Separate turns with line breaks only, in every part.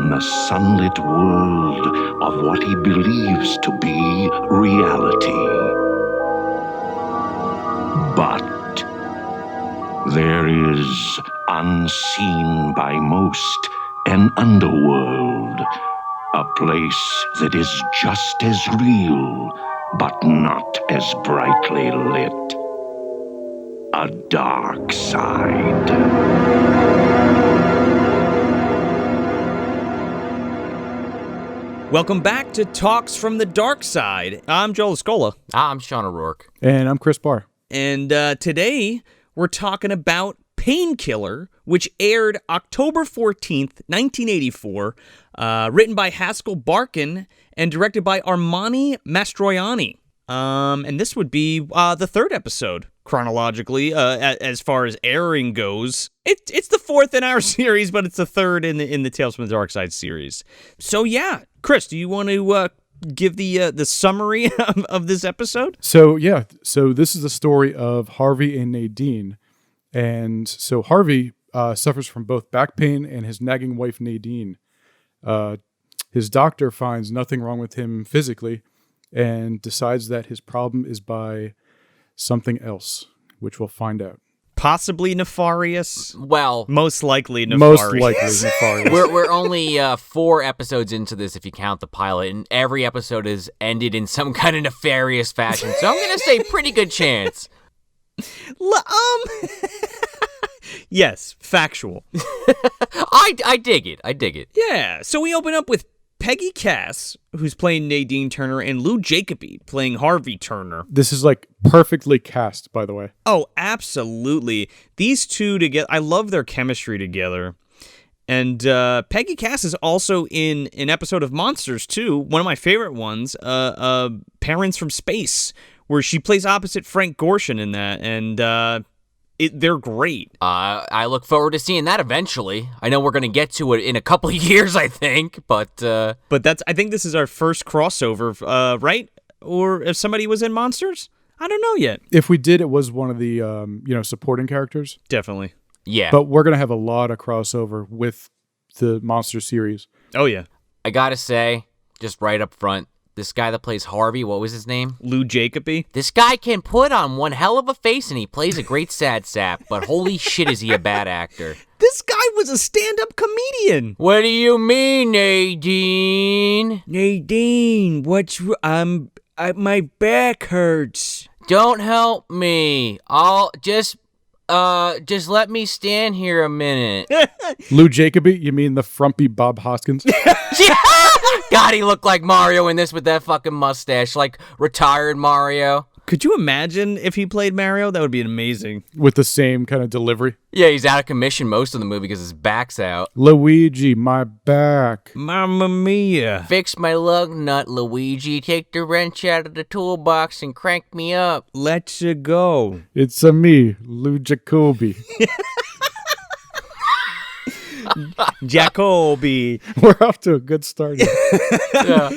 in the sunlit world of what he believes to be reality. But there is, unseen by most, an underworld, a place that is just as real, but not as brightly lit. A dark side.
Welcome back to Talks from the Dark Side. I'm Joel Escola.
I'm Sean O'Rourke.
And I'm Chris Bahr.
And today we're talking about Painkiller, which aired October 14th, 1984, written by Haskell Barkin and directed by Armani Mastroianni. And this would be the third episode, chronologically, as far as airing goes. It's the fourth in our series, but it's the third in the Tales from the Darkside series. So yeah, Chris, do you want to give the summary of this episode?
So this is the story of Harvey and Nadine. And so Harvey suffers from both back pain and his nagging wife Nadine. His doctor finds nothing wrong with him physically and decides that his problem is by something else, which we'll find out.
Possibly nefarious.
Well,
most likely nefarious.
We're only 4 episodes into this if you count the pilot, and every episode is ended in some kind of nefarious fashion. So I'm going to say pretty good chance.
Yes, factual.
I dig it.
Yeah, so we open up with Peggy Cass, who's playing Nadine Turner, and Lou Jacobi playing Harvey Turner.
This is like perfectly cast, by the way.
Oh, absolutely. These two together, I love their chemistry together. And Peggy Cass is also in an episode of Monsters, too. One of my favorite ones, Parents from Space, where she plays opposite Frank Gorshin in that. And they're great.
I look forward to seeing that eventually. I know we're going to get to it in a couple of years, I think, but
I think this is our first crossover, right? Or if somebody was in Monsters? I don't know yet.
If we did, it was one of the supporting characters.
Definitely.
Yeah.
But we're going to have a lot of crossover with the Monster series.
Oh, yeah.
I got to say, just right up front, this guy that plays Harvey, what was his name?
Lou Jacobi.
This guy can put on one hell of a face, and he plays a great sad sap, but holy shit is he a bad actor.
This guy was a stand-up comedian.
What do you mean, Nadine?
Nadine, my back hurts.
Don't help me. I'll just let me stand here a minute.
Lou Jacobi? You mean the frumpy Bob Hoskins?
God, he looked like Mario in this with that fucking mustache, like retired Mario.
Could you imagine if he played Mario? That would be amazing.
With the same kind of delivery?
Yeah, he's out of commission most of the movie because his back's out.
Luigi, my back.
Mamma mia.
Fix my lug nut, Luigi. Take the wrench out of the toolbox and crank me up.
Let's go.
It's me, Lou Jacobi.
Jacobi.
We're off to a good start.
Yeah.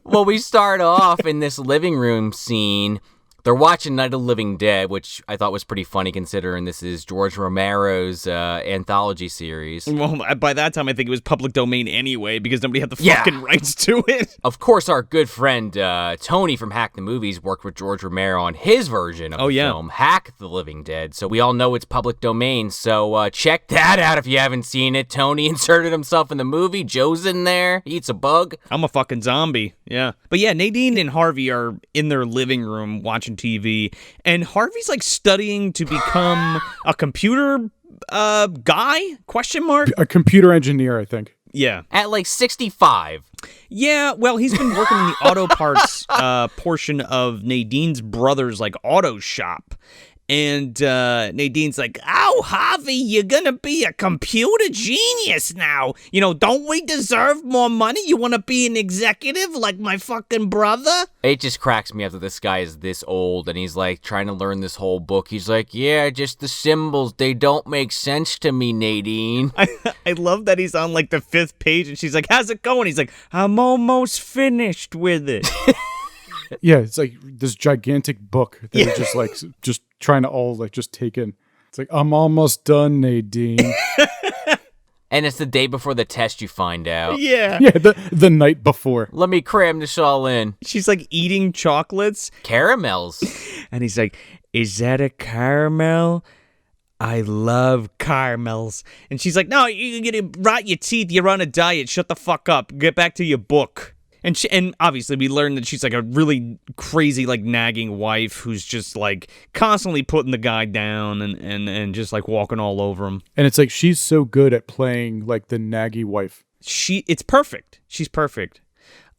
Well, we start off in this living room scene. They're watching Night of the Living Dead, which I thought was pretty funny considering this is George Romero's anthology series.
Well, by that time, I think it was public domain anyway because nobody had the fucking rights to it.
Of course, our good friend Tony from Hack the Movies worked with George Romero on his version of the film, Hack the Living Dead. So we all know it's public domain. So check that out if you haven't seen it. Tony inserted himself in the movie. Joe's in there. He eats a bug.
I'm a fucking zombie. Yeah. But yeah, Nadine and Harvey are in their living room watching TV, and Harvey's like studying to become a computer guy? Question mark?
A computer engineer, I think.
Yeah.
At like 65.
Yeah, well, he's been working in the auto parts portion of Nadine's brother's like auto shop. And Nadine's like, "Oh, Harvey, you're gonna be a computer genius now. You know, don't we deserve more money? You want to be an executive like my fucking brother?"
It just cracks me up that this guy is this old and he's like trying to learn this whole book. He's like, "Yeah, just the symbols. They don't make sense to me, Nadine."
I love that he's on like the 5th page and she's like, "How's it going?" He's like, "I'm almost finished with it."
Yeah, it's like this gigantic book that he's just like just trying to all like just take in. It's like, "I'm almost done, Nadine."
And it's the day before the test you find out.
Yeah.
Yeah, the night before.
Let me cram this all in.
She's like eating chocolates.
Caramels.
And he's like, is that a caramel? I love caramels. And she's like, no, you're going to rot your teeth. You're on a diet. Shut the fuck up. Get back to your book. And obviously we learned that she's like a really crazy, like, nagging wife who's just like constantly putting the guy down and just like walking all over him.
And it's like she's so good at playing like the naggy wife.
It's perfect. She's perfect.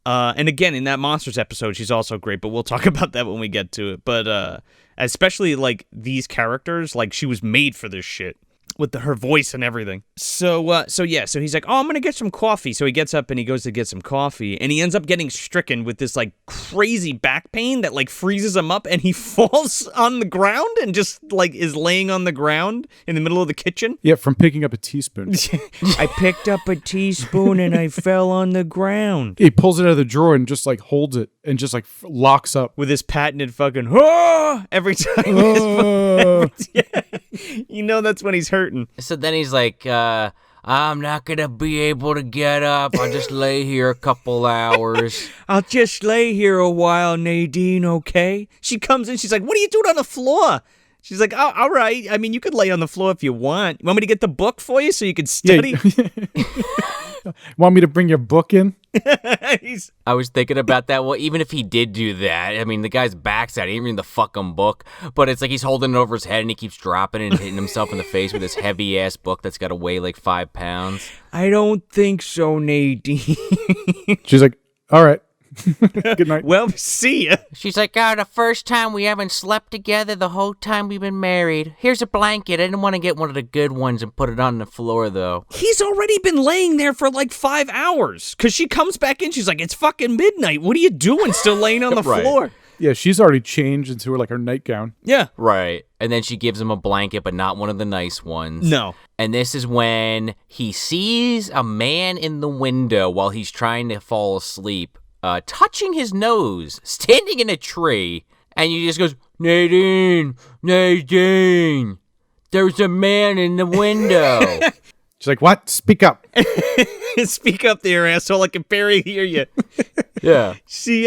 And again, in that Monsters episode, she's also great, but we'll talk about that when we get to it. But especially like these characters, like she was made for this shit. With her voice and everything. So he's like, oh, I'm going to get some coffee. So he gets up and he goes to get some coffee. And he ends up getting stricken with this, like, crazy back pain that, like, freezes him up. And he falls on the ground and just, like, is laying on the ground in the middle of the kitchen.
Yeah, from picking up a teaspoon.
I picked up a teaspoon and I fell on the ground.
He pulls it out of the drawer and just, like, holds it and just, like, locks up.
With his patented fucking, oh, every time. You know that's when he's hurting.
So then he's like, I'm not going to be able to get up. I'll just lay here a couple hours.
I'll just lay here a while, Nadine, okay? She comes in, she's like, what are you doing on the floor? She's like, oh, all right. I mean, you could lay on the floor if you want. Want me to get the book for you so you can study?
Yeah. Want me to bring your book in?
I was thinking about that. Well, even if he did do that, I mean, the guy's back's out. He ain't reading the fucking book. But it's like he's holding it over his head and he keeps dropping it and hitting himself in the face with this heavy-ass book that's got to weigh like 5 pounds.
I don't think so, Nadine.
She's like, all right. Good night.
Well, see ya.
She's like, the first time we haven't slept together the whole time we've been married. Here's a blanket. I didn't want to get one of the good ones and put it on the floor, though.
He's already been laying there for like 5 hours. Because she comes back in, she's like, it's fucking midnight. What are you doing still laying on the
Right.
floor?
Yeah, she's already changed into her nightgown.
Yeah.
Right. And then she gives him a blanket, but not one of the nice ones.
No.
And this is when he sees a man in the window while he's trying to fall asleep. Touching his nose, standing in a tree, and he just goes, Nadine, there's a man in the window.
She's like, what? Speak up.
Speak up there, asshole. I can barely hear you.
Yeah.
She,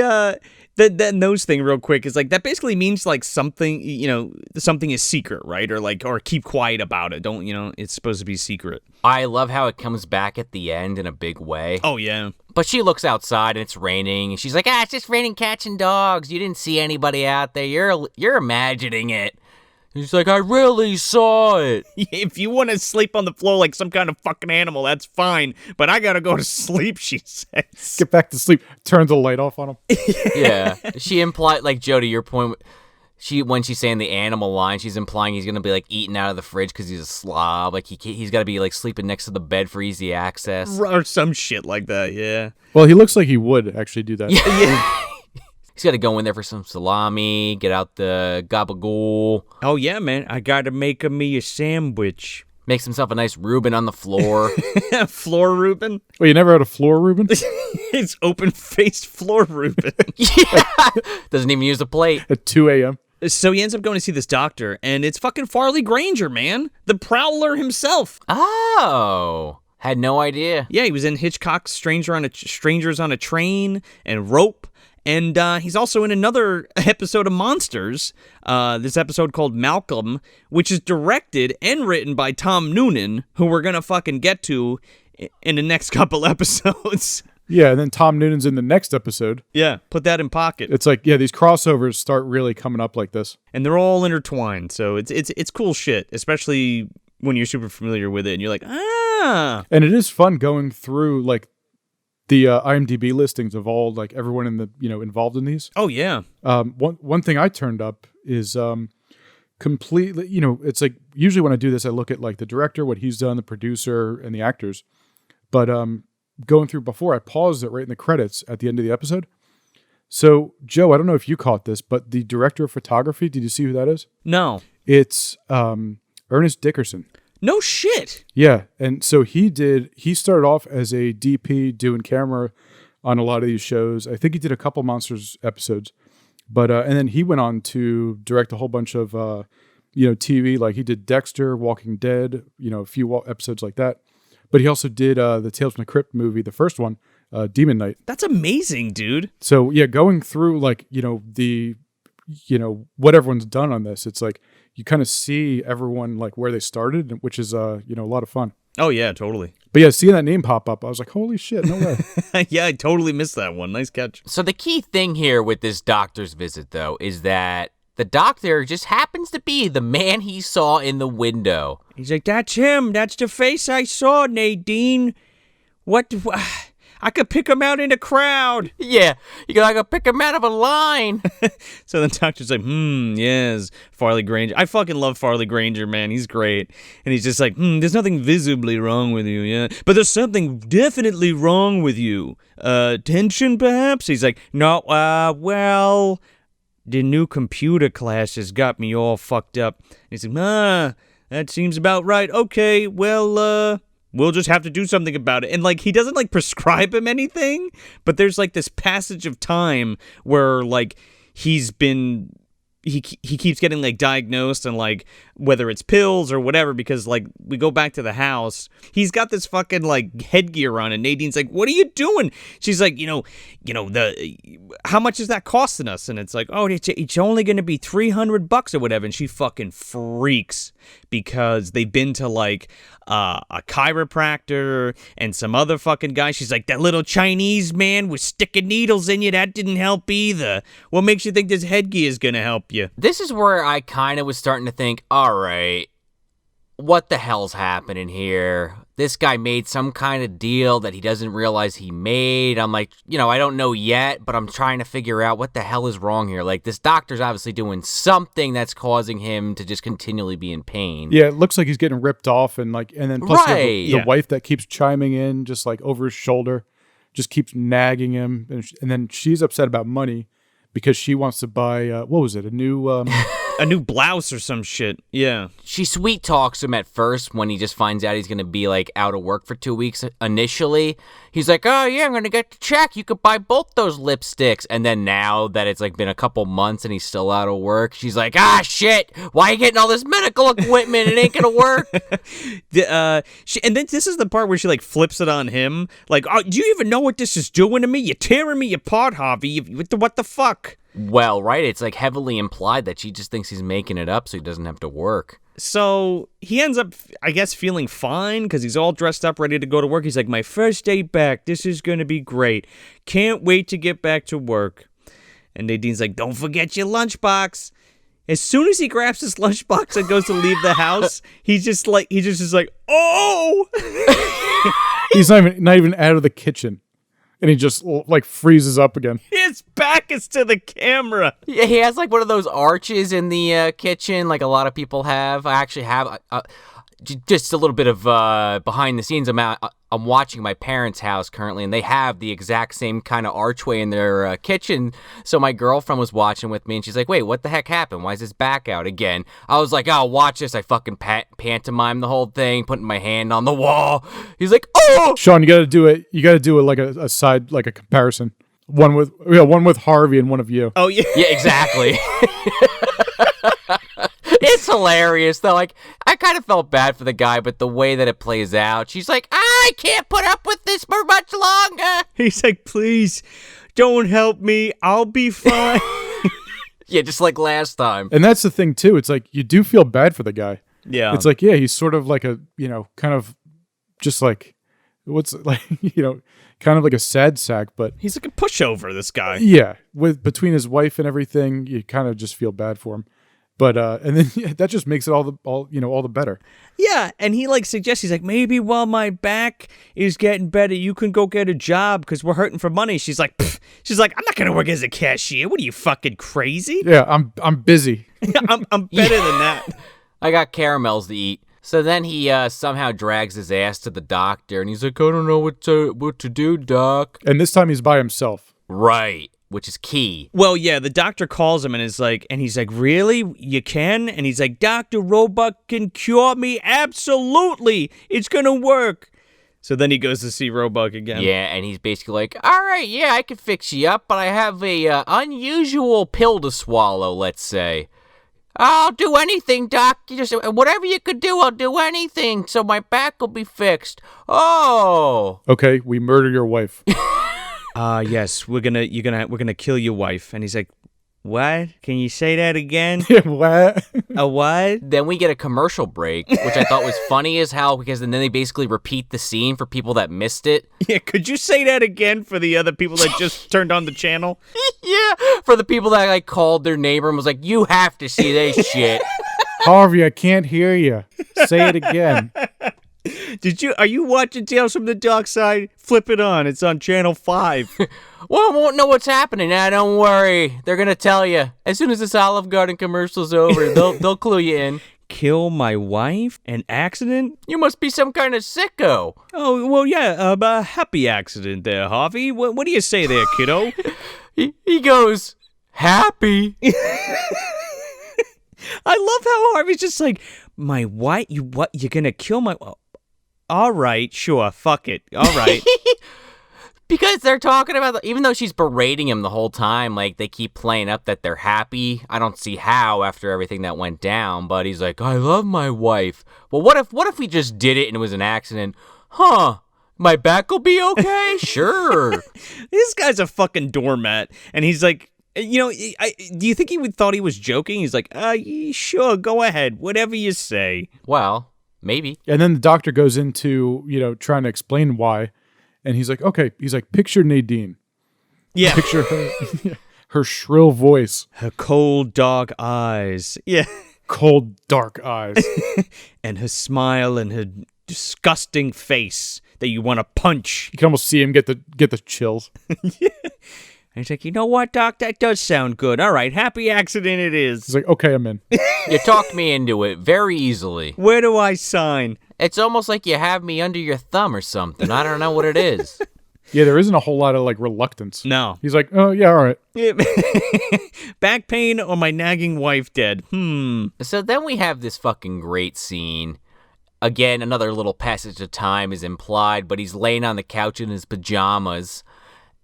that nose thing real quick is like, that basically means like something, something is secret, right? Or keep quiet about it. Don't, it's supposed to be secret.
I love how it comes back at the end in a big way.
Oh, yeah.
But she looks outside and it's raining, and she's like, it's just raining cats and dogs. You didn't see anybody out there. You're imagining it. He's like, I really saw it.
If you want to sleep on the floor like some kind of fucking animal, that's fine. But I gotta go to sleep, she says.
Get back to sleep. Turn the light off on him.
Yeah. She implied, like, Joe, to your point, when she's saying the animal line, she's implying he's going to be, like, eaten out of the fridge because he's a slob. Like, he's got to be, like, sleeping next to the bed for easy access.
Or some shit like that, yeah.
Well, he looks like he would actually do that.
Yeah. He's got to go in there for some salami, get out the gabagool.
Oh, yeah, man. I got to make me a sandwich.
Makes himself a nice Reuben on the floor.
Floor Reuben?
Well, you never had a floor Reuben?
It's open-faced floor Reuben.
Yeah. Doesn't even use a plate.
At 2 a.m.
So he ends up going to see this doctor, and it's fucking Farley Granger, man. The Prowler himself.
Oh. Had no idea.
Yeah, he was in Hitchcock's Strangers on a Train and Rope. And he's also in another episode of Monsters, this episode called Malcolm, which is directed and written by Tom Noonan, who we're going to fucking get to in the next couple episodes.
Yeah, and then Tom Noonan's in the next episode.
Yeah, put that in pocket.
It's like, yeah, these crossovers start really coming up like this.
And they're all intertwined, so it's cool shit, especially when you're super familiar with it, and you're like, ah.
And it is fun going through, like, the IMDb listings of all, like, everyone in the, involved in these.
Oh, yeah.
One thing I turned up is completely, it's like, usually when I do this, I look at, like, the director, what he's done, the producer, and the actors. But going through before, I paused it right in the credits at the end of the episode. So, Joe, I don't know if you caught this, but the director of photography, did you see who that is?
No.
It's Ernest Dickerson.
No shit.
Yeah, and so he started off as a DP doing camera on a lot of these shows. I think he did a couple Monsters episodes, but and then he went on to direct a whole bunch of TV, like he did Dexter, Walking Dead, a few episodes like that. But he also did the Tales from the Crypt movie, the first one, Demon Knight.
That's amazing, dude.
So yeah, going through like, what everyone's done on this, it's like you kind of see everyone like where they started, which is a lot of fun.
Oh yeah, totally.
But yeah, seeing that name pop up, I was like, holy shit, no way.
Yeah, I totally missed that one. Nice catch.
So the key thing here with this doctor's visit, though, is that the doctor just happens to be the man he saw in the window.
He's like, that's him. That's the face I saw, Nadine. What? I could pick him out in a crowd.
Yeah, I could pick him out of a line.
So the doctor's like, yes, Farley Granger. I fucking love Farley Granger, man. He's great. And he's just like, there's nothing visibly wrong with you, yeah? But there's something definitely wrong with you. Tension, perhaps? He's like, no, well, the new computer class has got me all fucked up. And he's like, that seems about right. Okay, well, we'll just have to do something about it. And, like, he doesn't, like, prescribe him anything, but there's, like, this passage of time where, like, he keeps getting, like, diagnosed and, like, whether it's pills or whatever, because, like, we go back to the house. He's got this fucking, like, headgear on, and Nadine's like, what are you doing? She's like, how much is that costing us? And it's like, oh, it's only going to be $300 or whatever. And she fucking freaks because they've been to, like, a chiropractor and some other fucking guy. She's like, that little Chinese man was sticking needles in you. That didn't help either. What makes you think this headgear is going to help you?
This is where I kind of was starting to think, all right, what the hell's happening here? This guy made some kind of deal that he doesn't realize he made. I'm like, I don't know yet, but I'm trying to figure out what the hell is wrong here. Like, this doctor's obviously doing something that's causing him to just continually be in pain.
Yeah, it looks like he's getting ripped off, and then plus
right.
the wife that keeps chiming in just like over his shoulder, just keeps nagging him, and then she's upset about money because she wants to buy what was it, a new
a new blouse or some shit. Yeah.
She sweet talks him at first when he just finds out he's going to be, like, out of work for 2 weeks initially. He's like, oh, yeah, I'm going to get the check. You could buy both those lipsticks. And then now that it's, like, been a couple months and he's still out of work, she's like, shit, why are you getting all this medical equipment? It ain't going to work.
And then this is the part where she, like, flips it on him. Like, oh, do you even know what this is doing to me? You're tearing me apart, Harvey. What the fuck?
Well, right, it's like heavily implied that she just thinks he's making it up so he doesn't have to work.
So he ends up, I guess, feeling fine because he's all dressed up, ready to go to work. He's like, my first day back. This is going to be great. Can't wait to get back to work. And Nadine's like, don't forget your lunchbox. As soon as he grabs his lunchbox and goes to leave the house, he just is like, oh!
He's not even out of the kitchen. And he just, like, freezes up again.
His back is to the camera.
Yeah, he has, like, one of those arches in the kitchen, like a lot of people have. I actually have just a little bit of behind the scenes. I'm watching my parents' house currently, and they have the exact same kind of archway in their kitchen. So my girlfriend was watching with me, and she's like, wait, what the heck happened? Why is his back out again? I was like, oh, watch this. I fucking pantomime the whole thing, putting my hand on the wall. He's like, oh!
Sean, you got to do it. You got to do it like a side, like a comparison. One with Harvey and one of you.
Oh, yeah.
Yeah, exactly. It's hilarious, though. Like, I kind of felt bad for the guy, but the way that it plays out, she's like, I can't put up with this for much longer.
He's like, please, don't help me. I'll be fine.
Yeah, just like last time.
And that's the thing, too. It's like, you do feel bad for the guy.
Yeah.
It's like, yeah, he's sort of like a, kind of just like, kind of like a sad sack, but
he's like a pushover, this guy.
Yeah. Between his wife and everything, you kind of just feel bad for him. But and then that just makes it all the better.
Yeah, and he like suggests, he's like, maybe while my back is getting better, you can go get a job because we're hurting for money. She's like, I'm not gonna work as a cashier. What are you, fucking crazy?
Yeah, I'm busy.
I'm better than that.
I got caramels to eat. So then he somehow drags his ass to the doctor, and he's like, I don't know what to do, doc.
And this time he's by himself.
Right. Which is key.
Well, yeah, the doctor calls him and he's like, really? You can? And he's like, Dr. Roebuck can cure me? Absolutely. It's going to work. So then he goes to see Roebuck again.
Yeah, and he's basically like, all right, yeah, I can fix you up, but I have a unusual pill to swallow, let's say. I'll do anything, Doc. Whatever you could do, I'll do anything so my back will be fixed. Oh.
Okay, we murder your wife.
Yes, we're gonna kill your wife. And he's like, what? Can you say that again?
What?
A what?
Then we get a commercial break, which I thought was funny as hell because then they basically repeat the scene for people that missed it.
Yeah, could you say that again for the other people that just turned on the channel?
Yeah, for the people that like called their neighbor and was like, you have to see this shit.
Harvey, I can't hear you. Say it again.
Are you watching Tales from the Darkside? Flip it on. It's on channel 5.
Well, I won't know what's happening. Now, don't worry. They're going to tell you. As soon as this Olive Garden commercial's over, they'll clue you in.
Kill my wife? An accident?
You must be some kind of sicko.
Oh, well, yeah, a happy accident there, Harvey. What do you say there, kiddo?
he goes, happy.
I love how Harvey's just like, my wife? You're going to kill my... All right, sure, fuck it. All right.
Because they're talking about, even though she's berating him the whole time, like, they keep playing up that they're happy. I don't see how after everything that went down, but he's like, I love my wife. Well, what if we just did it and it was an accident? Huh? My back will be okay? Sure.
This guy's a fucking doormat, and he's like, do you think he thought he was joking? He's like, sure, go ahead, whatever you say.
Well, maybe.
And then the doctor goes into, trying to explain why. And he's like, okay. He's like, picture Nadine.
Yeah.
Picture her, her shrill voice.
Her cold, dark eyes. Yeah.
Cold, dark eyes.
And her smile and her disgusting face that you want to punch.
You can almost see him get the chills.
Yeah. And he's like, you know what, Doc? That does sound good. All right, happy accident it is.
He's like, okay, I'm in.
You talked me into it very easily.
Where do I sign?
It's almost like you have me under your thumb or something. I don't know what it is.
Yeah, there isn't a whole lot of, reluctance.
No.
He's like, oh, yeah, all right.
Back pain or my nagging wife dead?
So then we have this fucking great scene. Again, another little passage of time is implied, but he's laying on the couch in his pajamas.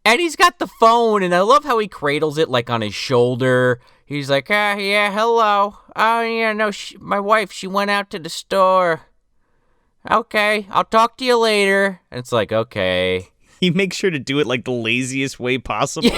And he's got the phone, and I love how he cradles it, on his shoulder. He's like, yeah, hello. Oh, yeah, no, my wife, she went out to the store. Okay, I'll talk to you later. And it's like, okay.
He makes sure to do it, the laziest way possible.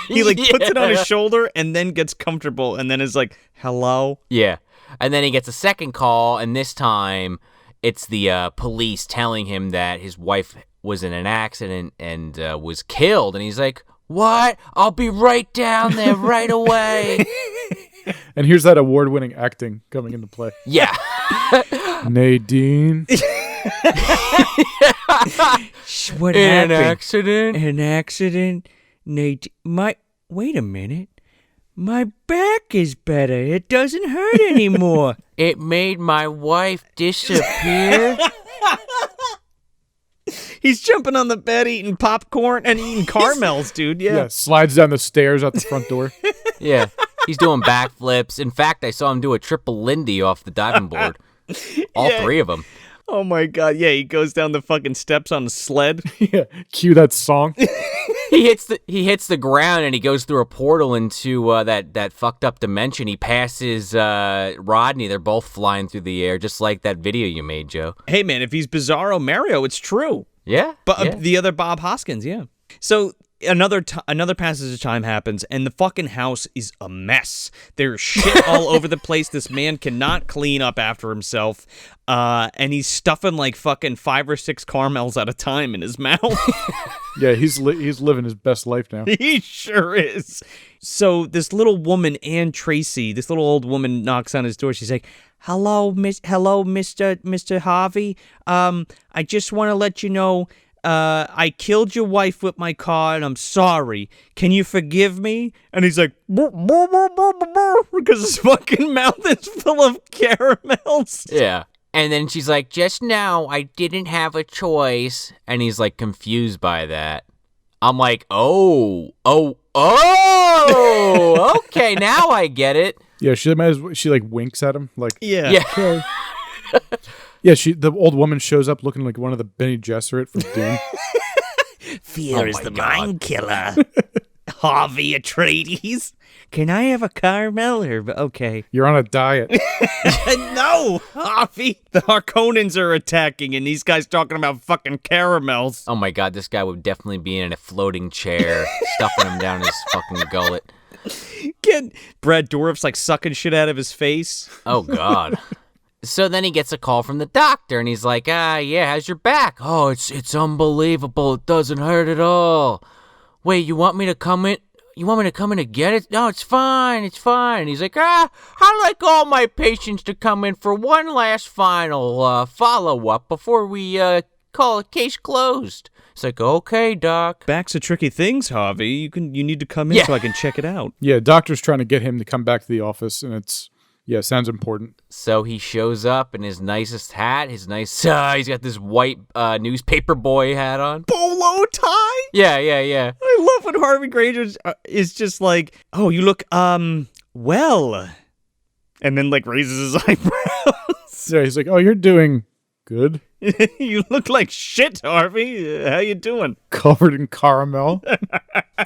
He, puts it on his shoulder and then gets comfortable and then is like, hello?
Yeah. And then he gets a second call, and this time it's the police telling him that his wife was in an accident and was killed. And he's like, what? I'll be right down there right away.
And here's that award-winning acting coming into play.
Yeah.
Nadine.
What happened?
An accident?
Nadine. Wait a minute. My back is better. It doesn't hurt anymore.
It made my wife disappear.
He's jumping on the bed, eating popcorn and eating caramels, dude. Yeah.
Slides down the stairs out the front door.
Yeah. He's doing backflips. In fact, I saw him do a triple Lindy off the diving board. All three of them.
Oh, my God. Yeah, he goes down the fucking steps on a sled.
Yeah. Cue that song.
He hits the ground and he goes through a portal into that fucked up dimension. He passes Rodney. They're both flying through the air, just like that video you made, Joe.
Hey, man, if he's Bizarro Mario, it's true.
Yeah.
But the other Bob Hoskins, yeah. So another passage of time happens, and the fucking house is a mess. There's shit all over the place. This man cannot clean up after himself, and he's stuffing fucking 5 or 6 caramels at a time in his mouth.
Yeah, he's living his best life now.
He sure is. So this little woman, Ann Tracy, this little old woman knocks on his door. She's like, hello, Mr. Harvey. I just want to let you know, I killed your wife with my car, and I'm sorry. Can you forgive me? And he's like, because his fucking mouth is full of caramels.
Yeah. And then she's like, just know I didn't have a choice. And he's confused by that. I'm like, oh, okay, now I get it.
Yeah, she winks at him
Yeah.
Okay. Yeah, the old woman shows up looking like one of the Benny Gesserit from Doom.
Fear is the mind killer. Harvey Atreides. Can I have a caramel? Okay.
You're on a diet.
No, Harvey. The Harkonnens are attacking, and these guys talking about fucking caramels.
Oh my god, this guy would definitely be in a floating chair, stuffing him down his fucking gullet.
Brad Dourif's like sucking shit out of his face.
Oh god. So then he gets a call from the doctor, and he's like, yeah, how's your back? Oh, it's unbelievable. It doesn't hurt at all. Wait, you want me to come in? You want me to come in and get it? No, it's fine. It's fine. And he's like, I like all my patients to come in for one last final follow-up before we call a case closed. It's like, okay, doc.
Back's a tricky things, Harvey. You need to come in so I can check it out.
Yeah, doctor's trying to get him to come back to the office, and sounds important.
So he shows up in his nicest hat, he's got this white newspaper boy hat on.
Bolo tie?
Yeah.
I love when Harvey Granger is just like, oh, you look, well. And then, like, raises his eyebrows.
Yeah, he's like, oh, you're doing good.
You look like shit, Harvey. How you doing?
Covered in caramel.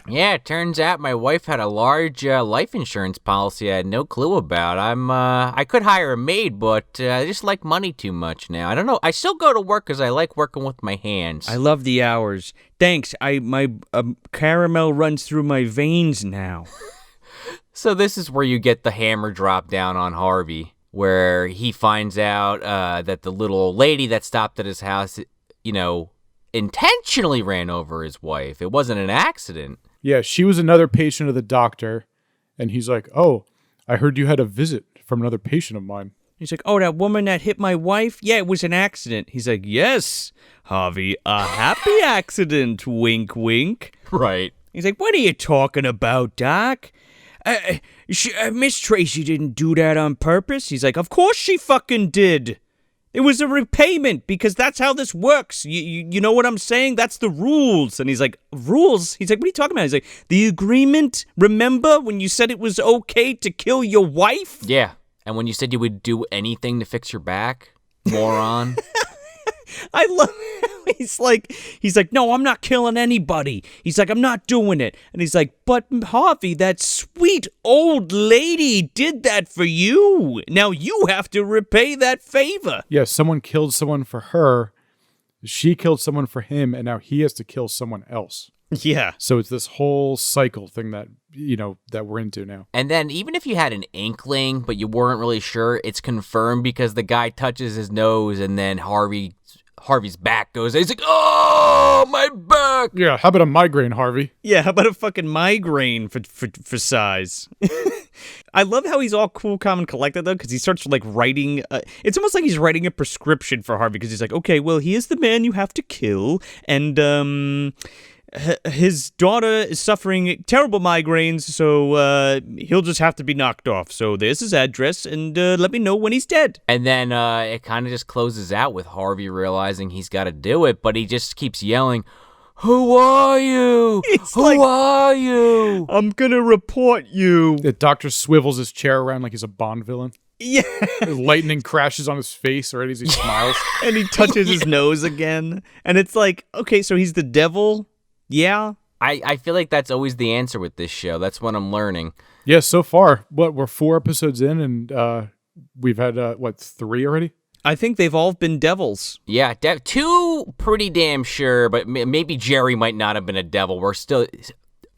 Yeah, it turns out my wife had a large life insurance policy I had no clue about. I could hire a maid, but I just like money too much now. I don't know. I still go to work because I like working with my hands.
I love the hours. Thanks. My caramel runs through my veins now.
So this is where you get the hammer drop down on Harvey, where he finds out that the little old lady that stopped at his house, intentionally ran over his wife. It wasn't an accident.
Yeah, she was another patient of the doctor, and he's like, oh, I heard you had a visit from another patient of mine.
He's like, oh, that woman that hit my wife? Yeah, it was an accident. He's like, yes, Harvey, a happy accident, wink, wink.
Right.
He's like, what are you talking about, Doc? Miss Tracy didn't do that on purpose. He's like, of course she fucking did. It was a repayment because that's how this works. You know what I'm saying? That's the rules. And he's like, rules? He's like, what are you talking about? He's like, the agreement, remember when you said it was okay to kill your wife?
Yeah. And when you said you would do anything to fix your back, moron.
I love him. He's like, no, I'm not killing anybody. He's like, I'm not doing it. And he's like, but Harvey, that sweet old lady did that for you. Now you have to repay that favor.
Yeah, someone killed someone for her. She killed someone for him, and now he has to kill someone else.
Yeah.
So it's this whole cycle thing that, that we're into now.
And then even if you had an inkling, but you weren't really sure, it's confirmed because the guy touches his nose and then Harvey's back goes, he's like, oh, my back.
Yeah, how about a migraine, Harvey?
Yeah, how about a fucking migraine for size? I love how he's all cool, calm, and collected, though, because he starts, like, writing. It's almost like he's writing a prescription for Harvey, because he's like, okay, well, he is the man you have to kill, and, his daughter is suffering terrible migraines, so he'll just have to be knocked off. So there's his address, and let me know when he's dead.
And then it kind of just closes out with Harvey realizing he's got to do it, but he just keeps yelling, who are you? Who are you?
I'm gonna report you.
The doctor swivels his chair around like he's a Bond villain.
Yeah.
Lightning crashes on his face already as he smiles.
And he touches his nose again. And it's like, okay, so he's the devil? Yeah.
I feel like that's always the answer with this show. That's what I'm learning.
Yeah, so far, we're 4 episodes in, and we've had, 3 already?
I think they've all been devils.
Yeah, 2 pretty damn sure, but maybe Jerry might not have been a devil. We're still...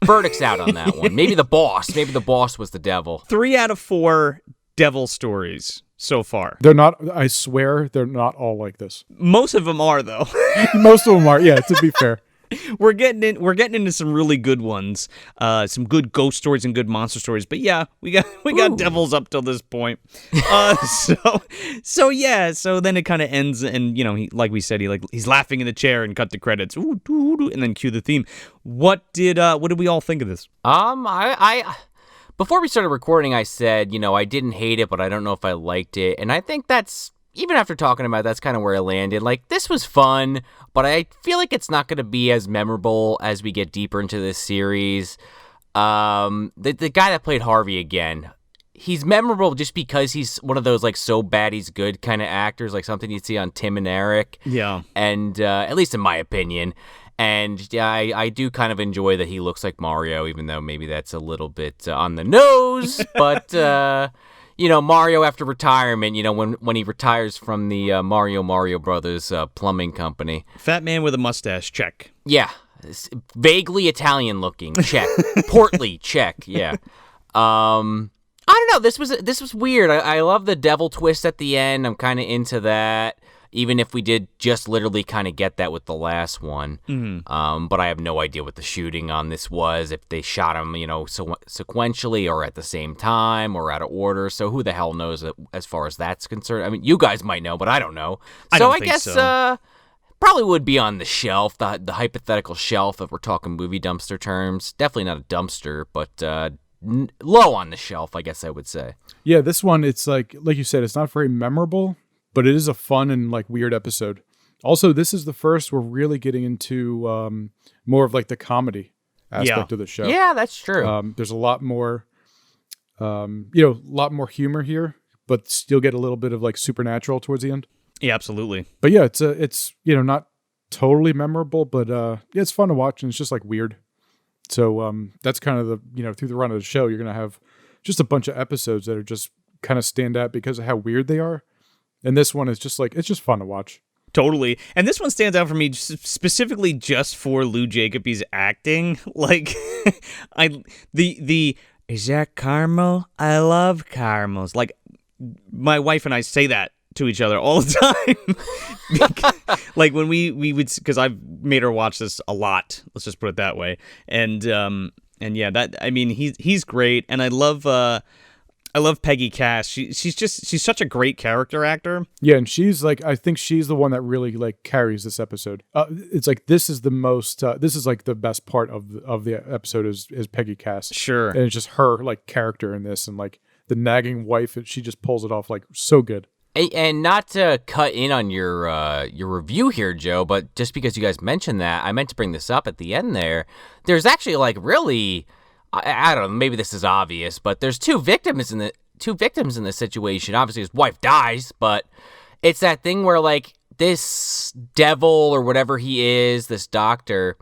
Verdict's out on that one. Maybe the boss. Maybe the boss was the devil.
3 out of 4 devil stories so far.
They're not, I swear, they're not all like this.
Most of them are, though.
Most of them are, yeah, to be fair.
We're getting into some really good ones, some good ghost stories and good monster stories. But yeah, we got devils up till this point. So then it kind of ends, and he, like we said, he's laughing in the chair and cut the credits, ooh, doo, doo, and then cue the theme. What did we all think of this?
I before we started recording, I said I didn't hate it, but I don't know if I liked it, and I think that's. Even after talking about it, that's kind of where I landed. Like, this was fun, but I feel like it's not going to be as memorable as we get deeper into this series. The guy that played Harvey again, he's memorable just because he's one of those, like, so bad he's good kind of actors, like something you'd see on Tim and Eric.
Yeah.
And at least in my opinion. And yeah, I do kind of enjoy that he looks like Mario, even though maybe that's a little bit on the nose. But, Mario after retirement, when he retires from the Mario Brothers plumbing company.
Fat man with a mustache, check.
Yeah. Vaguely Italian looking, check. Portly, check, yeah. I don't know, this was weird. I love the devil twist at the end. I'm kind of into that. Even if we did just literally kind of get that with the last one. Mm-hmm. But I have no idea what the shooting on this was, if they shot him, sequentially or at the same time or out of order. So who the hell knows as far as that's concerned? I mean, you guys might know, but I don't know. So I guess probably would be on the shelf, the hypothetical shelf if we're talking movie dumpster terms. Definitely not a dumpster, but low on the shelf, I guess I would say.
Yeah, this one, it's like you said, it's not very memorable, but it is a fun and like weird episode. Also, this is the first we're really getting into more of like the comedy aspect of the show.
Yeah, that's true.
There's a lot more, lot more humor here, but still get a little bit of like supernatural towards the end.
Yeah, absolutely.
But yeah, it's not totally memorable, but it's fun to watch and it's just like weird. So that's kind of the through the run of the show, you're gonna have just a bunch of episodes that are just kind of stand out because of how weird they are. And this one is just like, it's just fun to watch.
Totally. And this one stands out for me specifically just for Lou Jacobi's acting. Like, is that caramel? I love caramels. Like, my wife and I say that to each other all the time. Like, when we would, because I've made her watch this a lot. Let's just put it that way. And yeah, he's great. And I love Peggy Cass. She's such a great character actor.
Yeah, and she's like, I think she's the one that really like carries this episode. It's like this is the most. This is like the best part of the episode is Peggy Cass.
Sure,
and it's just her like character in this, and like the nagging wife. She just pulls it off like so good.
And not to cut in on your review here, Joe, but just because you guys mentioned that, I meant to bring this up at the end there. There's actually like really. I don't know, maybe this is obvious, but there's two victims in this situation. Obviously his wife dies, but it's that thing where like this devil or whatever he is, this doctor,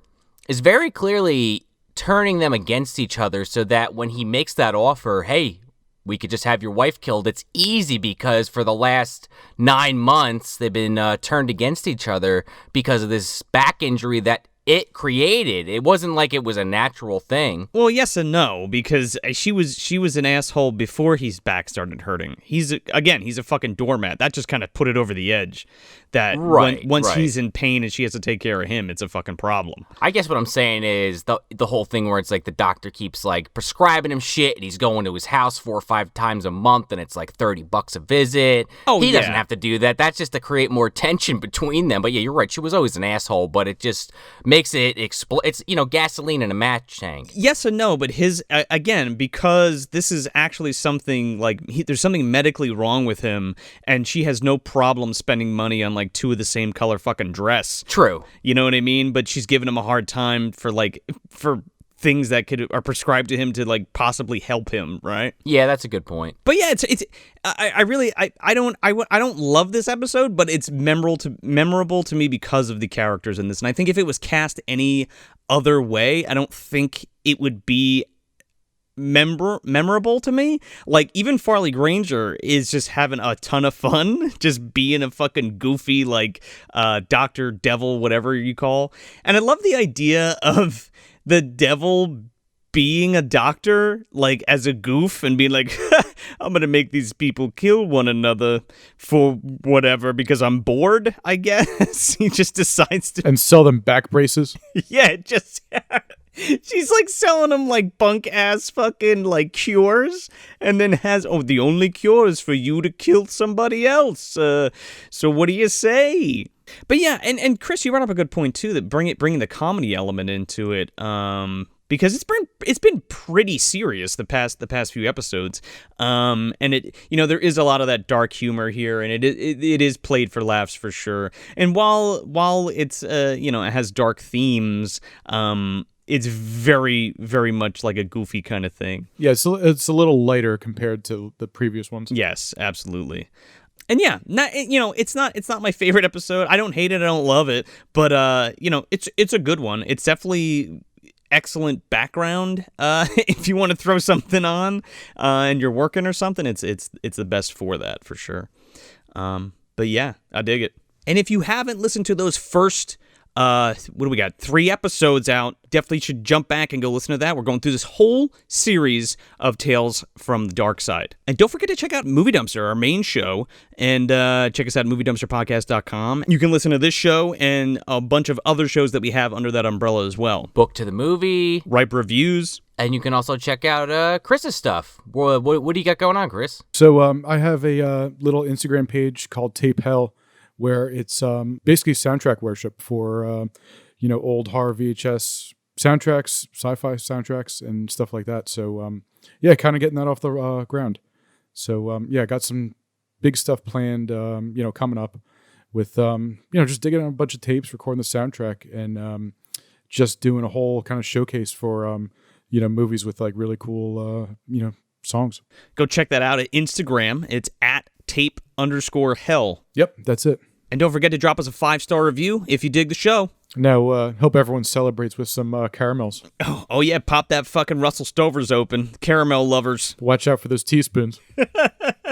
is very clearly turning them against each other so that when he makes that offer, hey, we could just have your wife killed, it's easy because for the last 9 months they've been turned against each other because of this back injury that it created. It wasn't like it was a natural thing.
Well, yes and no, because she was an asshole before his back started hurting. He's a fucking doormat. That just kind of put it over the edge. That once he's in pain and she has to take care of him, it's a fucking problem.
I guess what I'm saying is the whole thing where it's like the doctor keeps like prescribing him shit and he's going to his house 4 or 5 times a month and it's like $30 a visit.
Oh,
he doesn't have to do that. That's just to create more tension between them. But yeah, you're right. She was always an asshole, but it just makes it explode. It's gasoline in a match tank.
Yes and no, but his again, because this is actually something like there's something medically wrong with him, and she has no problem spending money on like 2 of the same color fucking dress.
True.
You know what I mean? But she's giving him a hard time for things that are prescribed to him to like possibly help him, right?
Yeah, that's a good point.
But yeah, I don't love this episode, but it's memorable to me because of the characters in this. And I think if it was cast any other way, I don't think it would be memorable to me. Like even Farley Granger is just having a ton of fun, just being a fucking goofy like Dr. Devil, whatever you call. And I love the idea of the devil being a doctor, like as a goof and being like, I'm gonna make these people kill one another for whatever because I'm bored, I guess. He just decides to
and sell them back braces.
Yeah, she's like selling them like bunk ass fucking like cures, and then the only cure is for you to kill somebody else. So what do you say? But yeah, and Chris, you brought up a good point too, that bringing the comedy element into it, because it's been pretty serious the past few episodes, and it there is a lot of that dark humor here, and it is played for laughs for sure. And while it's it has dark themes, it's very, very much like a goofy kind of thing.
Yeah, so it's a little lighter compared to the previous ones.
Yes, absolutely. And yeah, it's not my favorite episode. I don't hate it. I don't love it, but it's a good one. It's definitely excellent background. If you want to throw something on and you're working or something, it's the best for that for sure. But yeah, I dig it. And if you haven't listened to those first, what do we got? 3 episodes out. Definitely should jump back and go listen to that. We're going through this whole series of Tales from the Darkside. And don't forget to check out Movie Dumpster, our main show, and check us out at moviedumpsterpodcast.com. You can listen to this show and a bunch of other shows that we have under that umbrella as well.
Book to the Movie.
Ripe Reviews.
And you can also check out Chris's stuff. What do you got going on, Chris?
So I have a little Instagram page called Tape Hell, where it's basically soundtrack worship for old horror VHS soundtracks, sci-fi soundtracks, and stuff like that. So kind of getting that off the ground. So got some big stuff planned, coming up with just digging on a bunch of tapes, recording the soundtrack, and just doing a whole kind of showcase for movies with like really cool songs.
Go check that out at Instagram. It's at tape_hell.
Yep, that's it.
And don't forget to drop us a 5-star review if you dig the show.
Now, hope everyone celebrates with some caramels.
Oh yeah, pop that fucking Russell Stover's open. Caramel lovers.
Watch out for those teaspoons.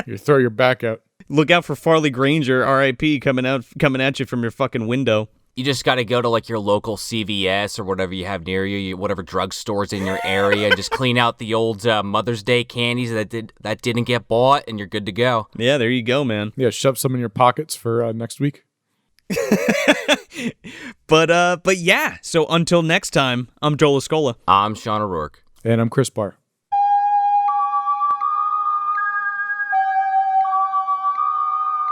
You throw your back out.
Look out for Farley Granger, R.I.P., coming at you from your fucking window.
You just got to go to like your local CVS or whatever you have near you, whatever drugstores in your area, and just clean out the old Mother's Day candies that didn't get bought, and you're good to go.
Yeah, there you go, man.
Yeah, shove some in your pockets for next week.
But yeah. So until next time, I'm Joel Escola.
I'm Sean O'Rourke,
and I'm Chris Bahr.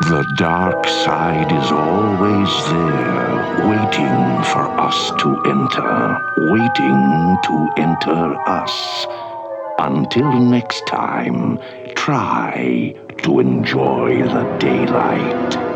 The dark side is always there, waiting for us to enter us. Until next time, try to enjoy the daylight.